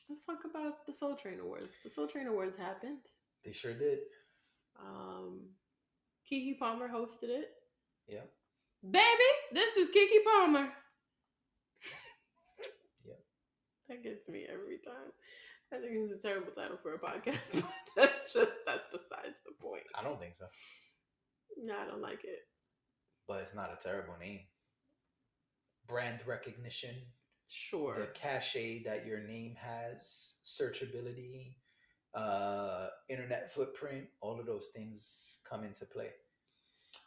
Let's talk about the Soul Train Awards. The Soul Train Awards happened. They sure did. Um, Kiki Palmer hosted it. Yeah. Baby, this is Kiki Palmer. Yeah. That gets me every time. I think it's a terrible title for a podcast, but that's besides the point. I don't think so. No, I don't like it. But it's not a terrible name. Brand recognition. Sure. The cachet that your name has, searchability, internet footprint, all of those things come into play.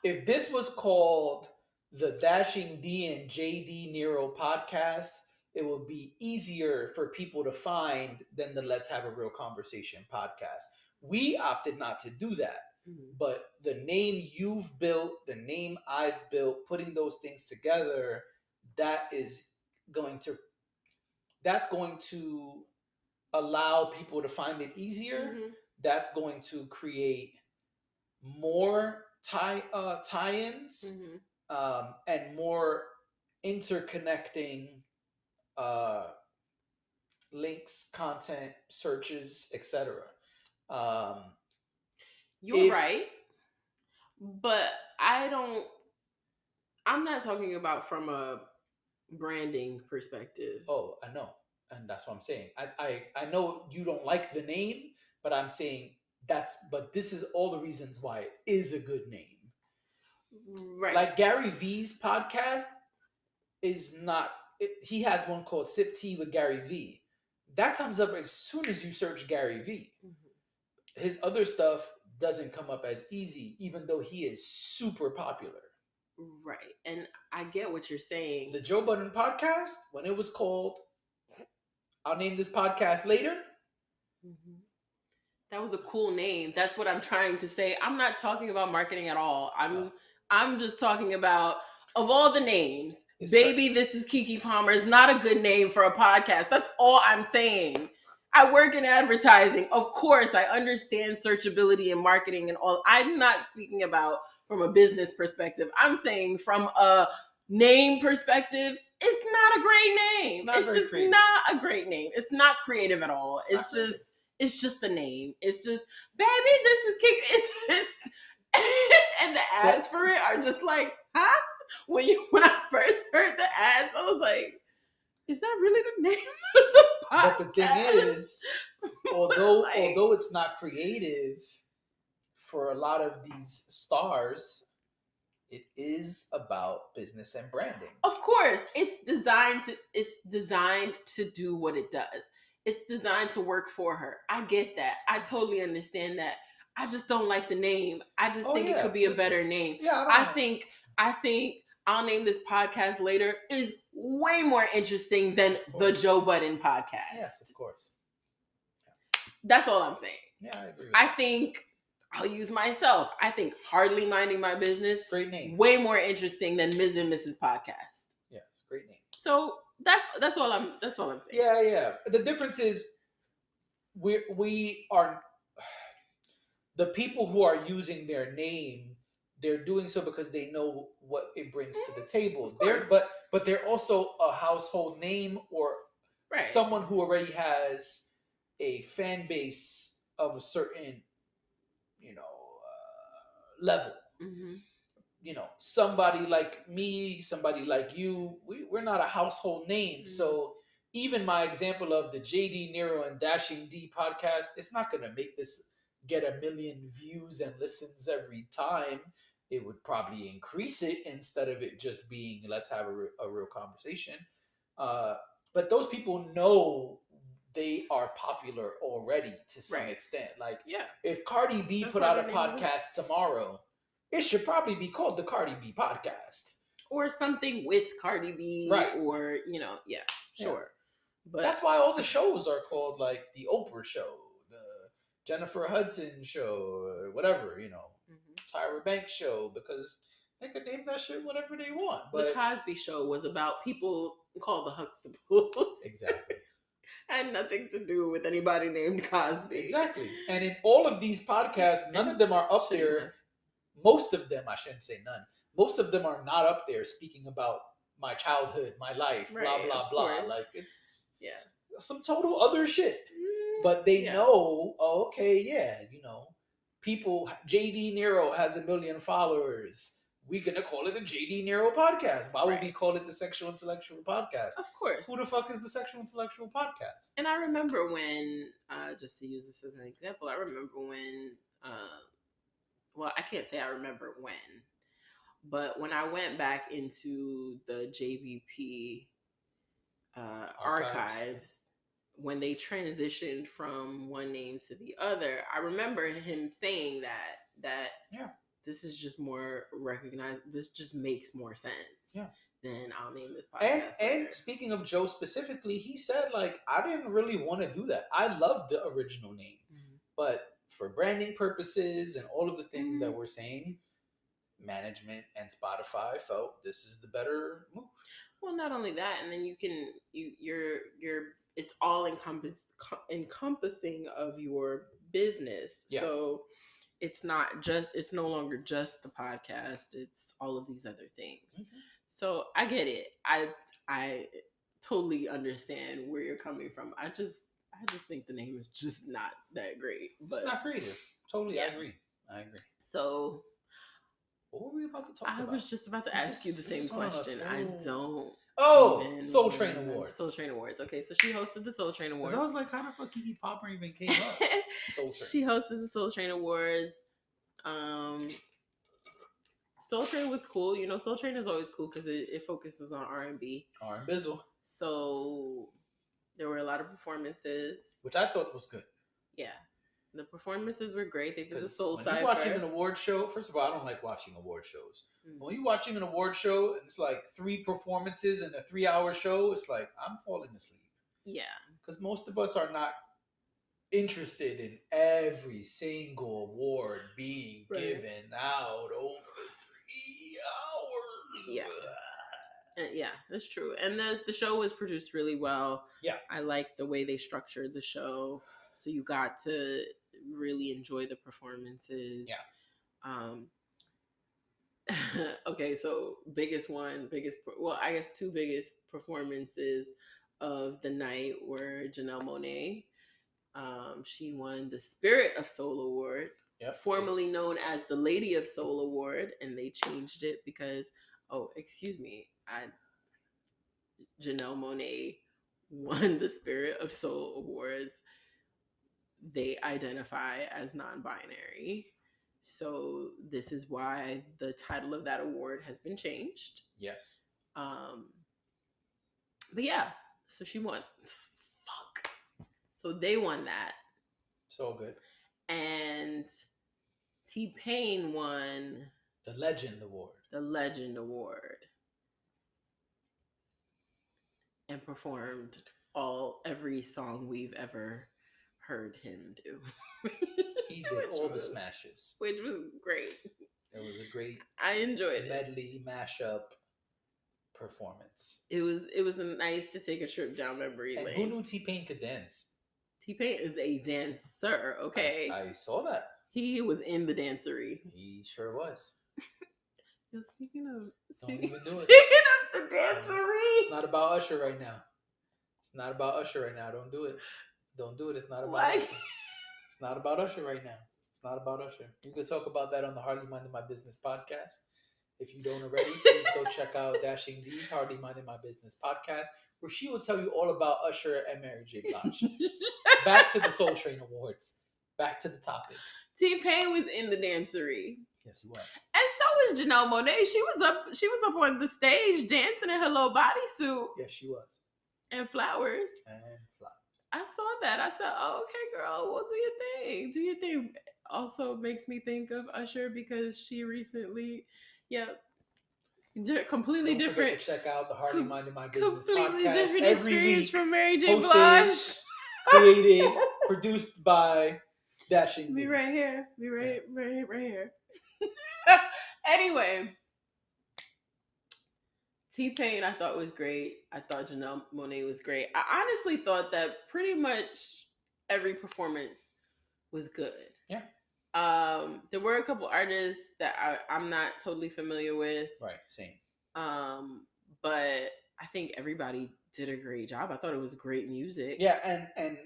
If this was called the Dashing D and JD Nero podcast, it would be easier for people to find than the Let's Have a Real Conversation podcast. We opted not to do that. Mm-hmm. But the name you've built, the name I've built, putting those things together, that's going to allow people to find it easier. Mm-hmm. That's going to create more tie-ins, and more interconnecting links, content, searches, etc. You're right, but I'm not talking about from a branding perspective. Oh, I know. And that's what I'm saying. I know you don't like the name, but I'm saying but this is all the reasons why it is a good name. Right. Like Gary V's podcast is not, he has one called Sip Tea with Gary V. That comes up as soon as you search Gary V. Mm-hmm. His other stuff doesn't come up as easy, even though he is super popular. Right. And I get what you're saying. The Joe Budden podcast, when it was called, I'll name this podcast later. Mm-hmm. That was a cool name. That's what I'm trying to say. I'm not talking about marketing at all. I'm just talking about, of all the names, this is Kiki Palmer is not a good name for a podcast. That's all I'm saying. I work in advertising. Of course, I understand searchability and marketing and all. I'm not speaking about from a business perspective. I'm saying from a name perspective, it's not a great name. It's just creative. Not a great name. It's not creative at all. It's just a name. It's just, baby, this is Kiki. It's and the ads for it are just like, huh? When I first heard the ads, I was like, is that really the name of the podcast? But the thing is, although it's not creative for a lot of these stars, it is about business and branding. Of course, it's designed to do what it does. It's designed to work for her. I get that. I totally understand that. I just don't like the name. I just think it could be a better name. Yeah, I think I'll name this podcast later is way more interesting than the Joe Budden podcast. Yes, of course. Yeah. That's all I'm saying. Yeah, I agree. I think I'll use myself. I think Hardly Minding My Business, great name, way more interesting than Ms. and Mrs. Podcast. Yes, great name. So that's all I'm saying. Yeah. The difference is we are the people who are using their name. They're doing so because they know what it brings to the table. But they're also a household name or someone who already has a fan base of a certain, level. Mm-hmm. Somebody like me, somebody like you, we're not a household name. Mm-hmm. So even my example of the JD Nero and Dashing D podcast, it's not going to make this get 1 million views and listens every time. It would probably increase it instead of it just being let's have a real conversation. But those people know they are popular already to some extent. Like, if Cardi B put out a podcast tomorrow, it should probably be called the Cardi B podcast. Or something with Cardi B. Right. Or, sure. But that's why all the shows are called like the Oprah Show, the Jennifer Hudson Show, or whatever, Tyra Banks Show, because they could name that shit whatever they want. But the Cosby Show was about people called the Huxtables. Exactly. Had nothing to do with anybody named Cosby. Exactly. And in all of these podcasts, none of them are up there. Most of them, I shouldn't say none. Most of them are not up there speaking about my childhood, my life, blah, blah, blah. Like, it's... Yeah. some total other shit. But they know, oh, okay, yeah, people. JD Nero has 1 million followers. We're gonna call it the JD Nero podcast. Why would we call it the Sexual Intellectual Podcast? Of course. Who the fuck is the Sexual Intellectual Podcast? And I remember when, just to use this as an example, I remember when, well, I can't say I remember when, but when I went back into the JVP archives, when they transitioned from one name to the other, I remember him saying that this is just more recognized. This just makes more sense. Yeah. Then I'll name this podcast. And speaking of Joe specifically, he said, like, I didn't really want to do that. I love the original name, but for branding purposes and all of the things that we're saying, management and Spotify felt this is the better move. Well, not only that, and then you're it's all encompassing of your business. Yeah. So it's no longer just the podcast. It's all of these other things. Mm-hmm. So I get it. I totally understand where you're coming from. I just think the name is just not that great. But it's not creative. Totally, yeah. I agree. So what were we about to talk about? I was just about to ask you the same question. I don't. Soul Train Awards. Soul Train Awards. Okay, so she hosted the Soul Train Awards. I was like, how the fuck Keke Palmer even came up? Soul Train. She hosted the Soul Train Awards. Soul Train was cool. Soul Train is always cool because it focuses on R&B. R&Bizzle. So there were a lot of performances. Which I thought was good. Yeah. The performances were great. They did the Soul Cypher. When you're watching an award show, first of all, I don't like watching award shows. Mm-hmm. When you're watching an award show and it's like 3 performances in a 3-hour show, it's like, I'm falling asleep. Yeah. Because most of us are not interested in every single award being given out over 3 hours. Yeah. Yeah, that's true. And the show was produced really well. Yeah. I liked the way they structured the show. So you got to really enjoy the performances. Yeah. Okay, so I guess 2 biggest performances of the night were Janelle Monáe. She won the Spirit of Soul Award, formerly known as the Lady of Soul Award, and they changed it because, Janelle Monáe won the Spirit of Soul Awards. They identify as non-binary. So this is why the title of that award has been changed. Yes. But yeah, so she won. Fuck. So they won that. So good. And T-Pain won the Legend Award. The Legend Award. And performed every song we've ever heard him do. He did all the smashes, which was great. It was a great. I enjoyed medley mashup performance. It was nice to take a trip down memory lane. Who knew T-Pain could dance? T-Pain is a dancer. Okay, I saw that. He was in the dancery. He sure was. Speaking of the dancery, it's not about Usher right now. It's not about Usher right now. Don't do it. Don't do it. It's not about Usher. It's not about Usher right now. It's not about Usher. You could talk about that on the Hardly Minding My Business podcast. If you don't already, please go check out Dashing D's Hardly Minding My Business podcast, where she will tell you all about Usher and Mary J. Blige. Back to the Soul Train Awards. Back to the topic. T-Pain was in the dancery. Yes, he was. And so was Janelle Monáe. She was up on the stage dancing in her little bodysuit. Yes, she was. And flowers. I saw that. I said, "Oh, okay, girl. Well, do your thing. Do your thing." Also makes me think of Usher because she recently, completely Don't different. Forget to check out the Hardly Minding My Business completely podcast different every experience week. From Mary J. Blige. Created, produced by Dashing. Be right here. Be right here. Anyway. T-Pain, I thought was great. I thought Janelle Monáe was great. I honestly thought that pretty much every performance was good. Yeah. There were a couple artists that I'm not totally familiar with. Right, same. But I think everybody did a great job. I thought it was great music. Yeah, and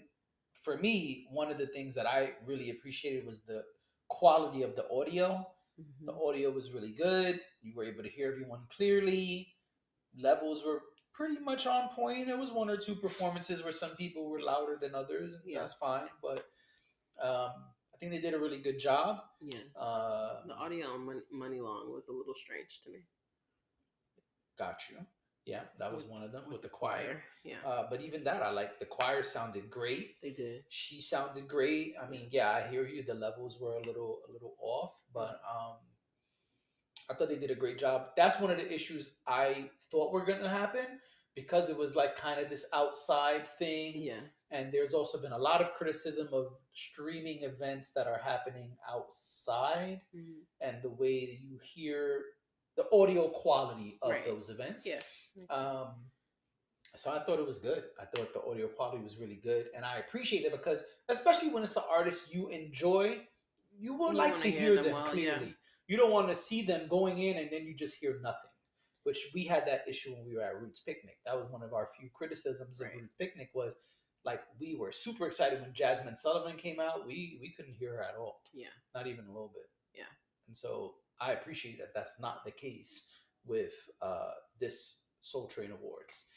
for me, one of the things that I really appreciated was the quality of the audio. The Mhm. audio was really good. You were able to hear everyone clearly. Levels were pretty much on point. There was one or two performances where some people were louder than others, and Yeah. that's fine. But I think they did a really good job. Yeah. Um, The audio on Money Long was a little strange to me. got you. Yeah, that was With- one of them with the the choir. Yeah. But even that, I like. The choir sounded great. They did. She sounded great. I mean, yeah, I hear you. The levels were a little off, but I thought they did a great job. That's one of the issues I thought were going to happen because it was like kind of this outside thing. Yeah. And there's also been a lot of criticism of streaming events that are happening outside Mhm. and the way that you hear the audio quality of Right. those events. Yeah. So I thought it was good. I thought the audio quality was really good, and I appreciate it because, especially when it's an artist you enjoy, you would You like wanna to hear hear them them well, clearly. yeah. You don't want to see them going in and then you just hear nothing. Which we had that issue when we were at Roots Picnic. That was one of our few criticisms of Right. Roots Picnic was like we were super excited when Jasmine Sullivan came out. We couldn't hear her at all. Yeah. Not even a little bit. Yeah. And so I appreciate that that's not the case with this Soul Train Awards.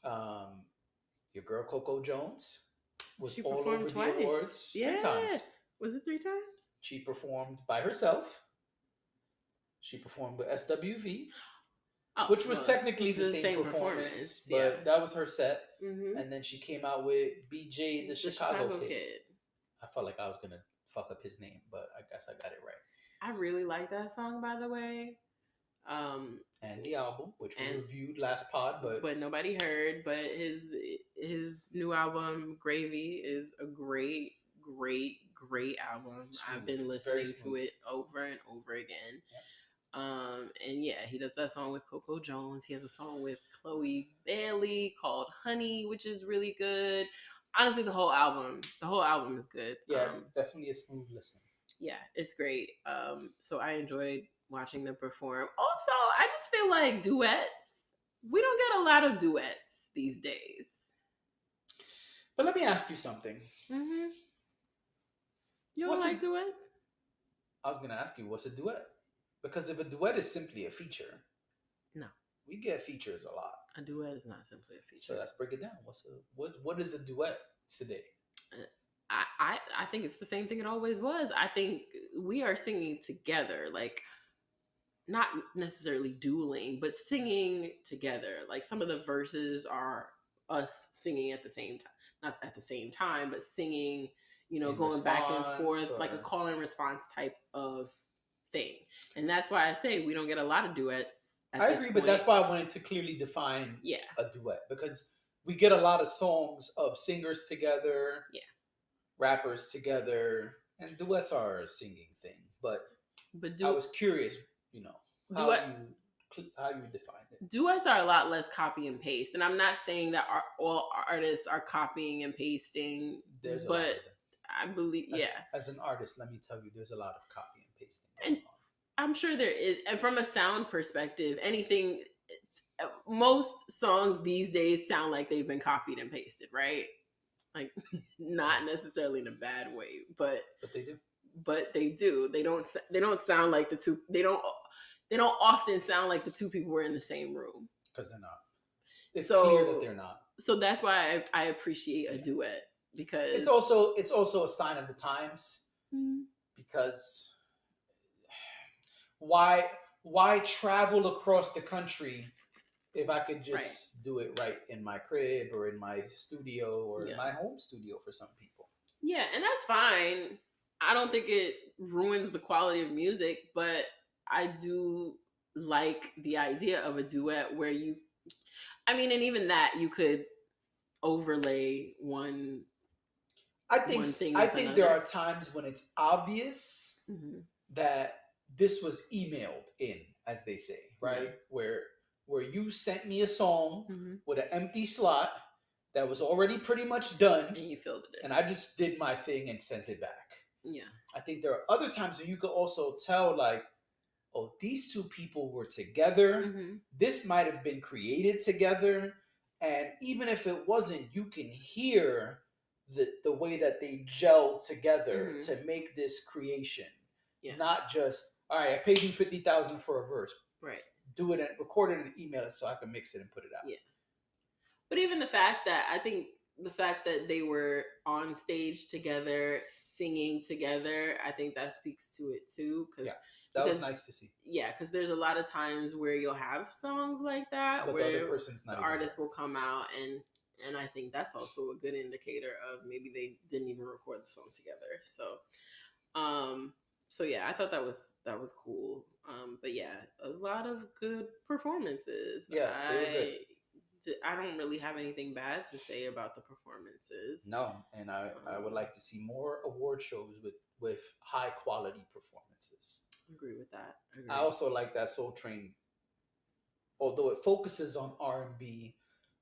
Your girl Coco Jones was She all performed over twice. the awards Yeah. 3 times. Was it 3 times? She performed by herself. She performed with SWV, Oh, which was well, technically the same performance, but Yeah. that was her set. Mhm. And then she came out with BJ, the Chicago Kid. I felt like I was gonna fuck up his name, but I guess I got it right. I really like that song, by the way. And the album, which we and- reviewed last pod, but nobody heard. But his new album, Gravy, is a great album. I've Smooth. been Very listening to smooth. it over and over again. Yeah. And yeah, he does that song with Coco Jones. He has a song with Chloe Bailey called Honey, which is really good. Honestly, the whole album is good. Yes, definitely a smooth listen. Yeah, it's great. So I enjoyed watching them perform. Also, I just feel like duets. We don't get a lot of duets these days. But let me ask you something. Mm-hmm. You don't like duets? I was gonna ask you, what's a duet? Because if a duet is simply a feature, no, we get features a lot. A duet is not simply a feature. So let's break it down. What is a duet today? I think it's the same thing it always was. I think we are singing together, like not necessarily dueling, but singing together. Like some of the verses are us singing at the same time, not at the same time, but singing, going back and forth, like a call and response type of thing. And that's why I say we don't get a lot of duets. I agree, but that's why I wanted to clearly define a duet, because we get a lot of songs of singers together, rappers together, and duets are a singing thing. But I was curious, how you define it. Duets are a lot less copy and paste, and I'm not saying that all artists are copying and pasting. There's but I believe, as an artist, let me tell you, there's a lot of copy and pasting. And I'm sure there is. And from a sound perspective, most songs these days sound like they've been copied and pasted, right? Like, not necessarily in a bad way, but they do. But they do. They don't sound like the two. They don't often sound like the two people were in the same room. Because they're not. It's clear that they're not. So that's why I appreciate a duet, because it's also a sign of the times. Mm-hmm. Because why travel across the country if I could just do it right in my crib or in my studio or in my home studio for some people? Yeah, and that's fine. I don't think it ruins the quality of music, but I do like the idea of a duet where and even that you could overlay one. I think there are times when it's obvious that this was emailed in, as they say, right? Where you sent me a song with an empty slot that was already pretty much done, and you filled it in, and I just did my thing and sent it back. Yeah, I think there are other times where you could also tell, like, oh, these two people were together. This might have been created together, And even if it wasn't, you can hear the way that they gel together to make this creation. Yeah. Not just, all right, I paid you 50,000 for a verse. Right. Do it and record it and email it so I can mix it and put it out. Yeah. But even the fact that they were on stage together, singing together, I think that speaks to it too. That was nice to see. Yeah, because there's a lot of times where you'll have songs like that, but where the other person's not the artist will come out, and I think that's also a good indicator of maybe they didn't even record the song together. So yeah, I thought that was cool. But yeah, a lot of good performances. Yeah, they were good. I don't really have anything bad to say about the performances. No, and I would like to see more award shows with high quality performances. Agree with that. I also like that Soul Train, although it focuses on R&B,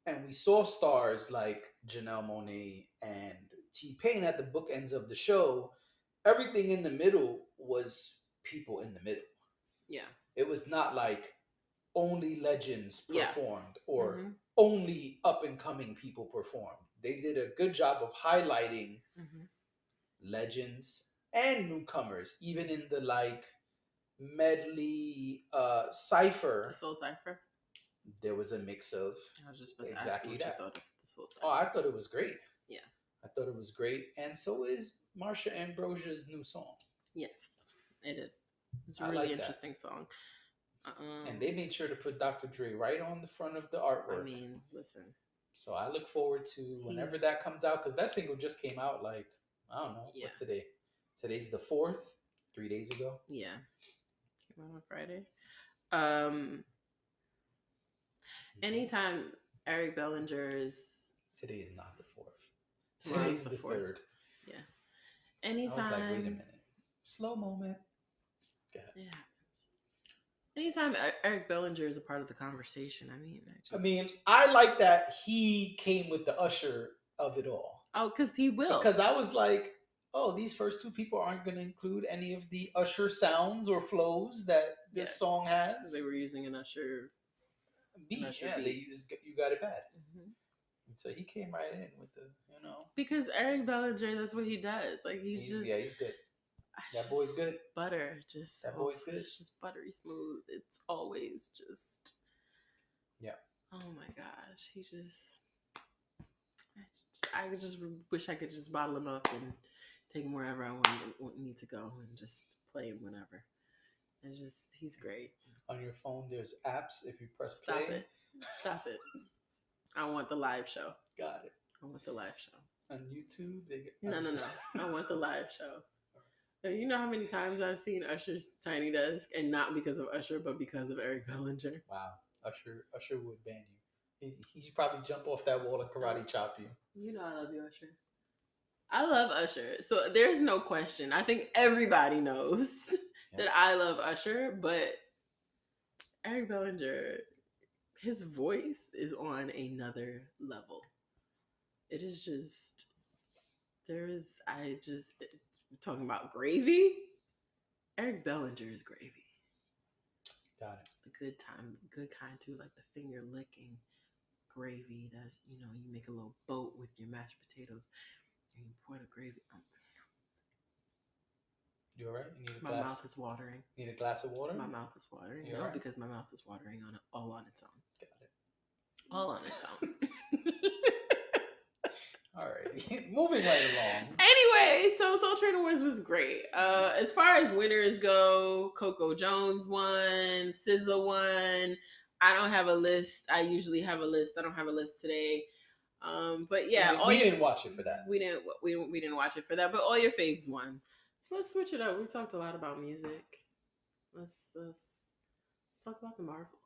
and we saw stars like Janelle Monáe and T-Pain at the bookends of the show. Everything in the middle was people in the middle. Yeah. It was not like only legends performed or Mm-hmm. only up and coming people performed. They did a good job of highlighting legends and newcomers, even in the like medley cipher. The Soul Cipher. There was a mix of I was just about to exactly ask you what that. you thought of the Soul Cipher. Oh, I thought it was great. Yeah. I thought it was great. And so is Marsha Ambrosia's new song. Yes, it is. It's a I really like interesting song. And they made sure to put Dr. Dre right on the front of the artwork. I mean, listen. So I look forward to whenever that comes out, because that single just came out like, I don't know, what's today? Today's the 4th, 3 days ago. Yeah. Came out on Friday. Anytime Eric Bellinger is... Today is not the 4th. Tomorrow's Today's the 3rd. Yeah. Anytime... I was like, wait a minute. Slow moment. It happens. Anytime Eric Bellinger is a part of the conversation, I like that he came with the usher of it all. Oh, because he will. Because I was like, oh, these first two people aren't going to include any of the usher sounds or flows that this song has. They were using an usher beat. They used You Got It Bad. Mm-hmm. So he came right in with the, Because Eric Bellinger, that's what he does. Like, he's just... Yeah, he's good. That boy's good. Butter. That boy's good. It's just buttery smooth. It's always just... Yeah. Oh my gosh. He just... I just wish I could just bottle him up and take him wherever I need to go and just play him whenever. He's great. On your phone, there's apps. If you press play. Stop it. I want the live show. Got it. I want the live show. On YouTube? No. I want the live show. You know how many times I've seen Usher's Tiny Desk, and not because of Usher, but because of Eric Bellinger. Wow. Usher would ban you. He should probably jump off that wall and karate chop you. You know I love you, Usher. I love Usher. So there's no question. I think everybody knows that I love Usher, but Eric Bellinger, his voice is on another level. It is just, talking about gravy. Eric Bellinger is gravy. Got it. The good kind too, like the finger licking gravy. That's, you make a little boat with your mashed potatoes and you pour the gravy. You all right? You need a my glass? Mouth is watering. Need a glass of water? My mouth is watering. You No, right? because my mouth is watering all on its own. Got it. All on its own. All right. Moving right along. Anyway, so Soul Train Awards was great. As far as winners go, Coco Jones won, SZA won. I don't have a list. I usually have a list. I don't have a list today. But yeah, we didn't watch it for that. We didn't watch it for that. But all your faves won. So let's switch it up. We've talked a lot about music. Let's talk about the Marvels.